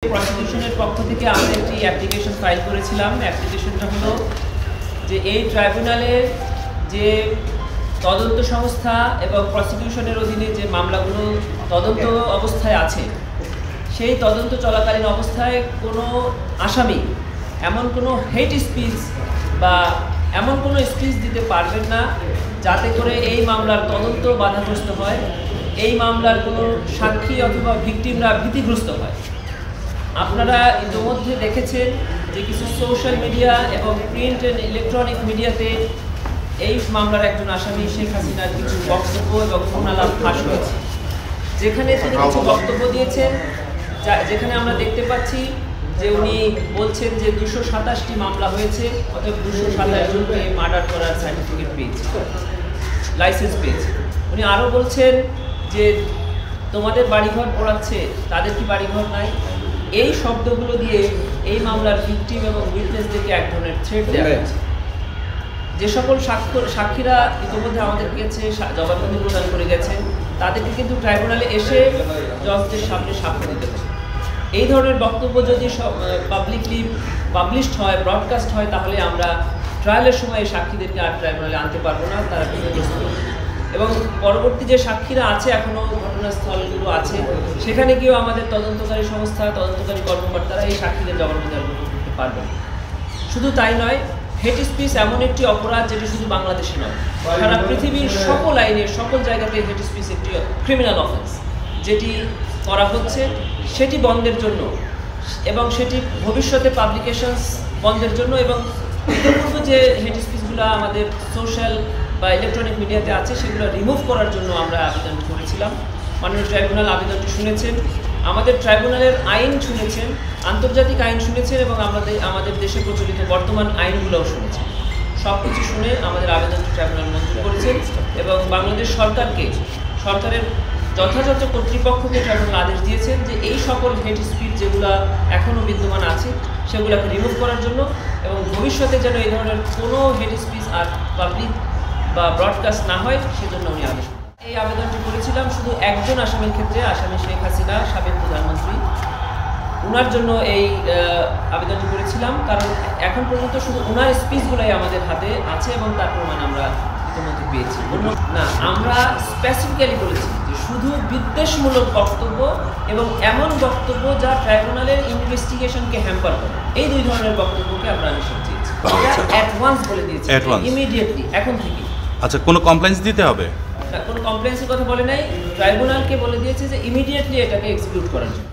প্রসিকিউশনের পক্ষ থেকে আমরা একটি অ্যাপ্লিকেশন ফাইল করেছিলাম। অ্যাপ্লিকেশনটা হলো যে এই ট্রাইব্যুনালের যে তদন্ত সংস্থা এবং প্রসিকিউশনের অধীনে যে মামলাগুলো তদন্ত অবস্থায় আছে, সেই তদন্ত চলাকালীন অবস্থায় কোনো আসামি এমন কোনো হেট স্পিচ বা এমন কোনো স্পিচ দিতে পারবেন না যাতে করে এই মামলার তদন্ত বাধাগ্রস্ত হয়, এই মামলার কোনো সাক্ষী অথবা ভিকটিমরা ভীতিগ্রস্ত হয়। আপনারা ইতিমধ্যে দেখেছেন যে কিছু সোশ্যাল মিডিয়া এবং প্রিন্ট অ্যান্ড ইলেকট্রনিক মিডিয়াতে এই মামলার একজন আসামি শেখ হাসিনার কিছু বক্তব্য এবং ফোনালাপ ফাঁস হয়েছে, যেখানে তিনি কিছু বক্তব্য দিয়েছেন, যেখানে আমরা দেখতে পাচ্ছি যে উনি বলছেন যে 227টি মামলা হয়েছে, অর্থাৎ 227 জনকে মার্ডার করার সার্টিফিকেট পেয়েছে, লাইসেন্স পেয়েছে। উনি আরও বলছেন যে তোমাদের বাড়িঘর পোড়াচ্ছে, তাদের কি বাড়িঘর নাই? এই শব্দগুলো দিয়ে এই মামলার ভিকটিম এবং উইটনেসদেরকে এক ধরনের থ্রেট দেওয়া হয়েছে। যে সকল সাক্ষীরা ইতিমধ্যে আমাদের কাছে জবানবন্দি প্রদান করে গেছেন, তাদেরকে কিন্তু ট্রাইব্যুনালে এসে জজদের সামনে সাক্ষ্য দিতে হবে। এই ধরনের বক্তব্য যদি পাবলিকলি পাবলিশড হয়, ব্রডকাস্ট হয়, তাহলে আমরা ট্রায়ালের সময় সাক্ষীদেরকে আর ট্রাইব্যুনালে আনতে পারবো না, তারা বিপর্যস্ত হবে। এবং পরবর্তী যে সাক্ষীরা আছে, এখনও ঘটনাস্থলগুলো আছে, সেখানে গিয়েও আমাদের তদন্তকারী সংস্থা, তদন্তকারী কর্মকর্তারা এই সাক্ষীদের জবানবন্দি করতে পারবেন। শুধু তাই নয়, হেট স্পিচ এমন একটি অপরাধ যেটি শুধু বাংলাদেশে নয়, সারা পৃথিবীর সকল আইনে সকল জায়গাতে হেট স্পিচ একটি ক্রিমিনাল অফেন্স যেটি করা হচ্ছে, সেটি বন্ধের জন্য এবং সেটি ভবিষ্যতে পাবলিকেশনস বন্ধের জন্য এবং ইতিপূর্বে যে হেট স্পিচগুলো আমাদের সোশ্যাল বা ইলেকট্রনিক মিডিয়াতে আছে, সেগুলো রিমুভ করার জন্য আমরা আবেদন করেছিলাম। মাননীয় ট্রাইব্যুনাল আবেদনটি শুনেছেন, আমাদের ট্রাইব্যুনালের আইন শুনেছেন, আন্তর্জাতিক আইন শুনেছেন এবং আমাদের দেশে প্রচলিত বর্তমান আইনগুলোও শুনেছেন। সব কিছু শুনে আমাদের আবেদনটি ট্রাইব্যুনাল মঞ্জুর করেছেন এবং বাংলাদেশ সরকারের যথাযথ কর্তৃপক্ষকে ট্রাইব্যুনাল আদেশ দিয়েছেন যে এই সকল হেট স্পিচ যেগুলো এখনও বিদ্যমান আছে সেগুলোকে রিমুভ করার জন্য এবং ভবিষ্যতে যেন এই ধরনের কোনো হেট স্পিচ আর পাবলিক বা ব্রডকাস্ট না হয়, সেজন্য উনি আদেশ। এই আবেদনটি করেছিলাম শুধু একজন আসামির ক্ষেত্রে, আসামি শেখ হাসিনা, সাবেক প্রধানমন্ত্রী, ওনার জন্য এই আবেদনটি করেছিলাম, কারণ এখন পর্যন্ত শুধু ওনার স্পিচগুলোই আমাদের হাতে আছে এবং তার প্রমাণ আমরা ইতিমধ্যে পেয়েছি। না, আমরা স্পেসিফিক্যালি বলেছি যে শুধু বিদ্বেষমূলক বক্তব্য এবং এমন বক্তব্য যা ট্রাইব্যুনালের ইনভেস্টিগেশনকে হ্যাম্পার করে, এই দুই ধরনের বক্তব্যকে আমরা নিষেধ দিয়েছি। অ্যাডভান্স বলে দিয়েছি, ইমিডিয়েটলি, এখন থেকে। আচ্ছা, কোনো কমপ্লেইন্স দিতে হবে? কোনো কমপ্লেন্সের কথা বলে নাই, ট্রাইব্যুনালকে বলে দিয়েছে যে ইমিডিয়েটলি এটাকে এক্সিকিউট করার জন্য।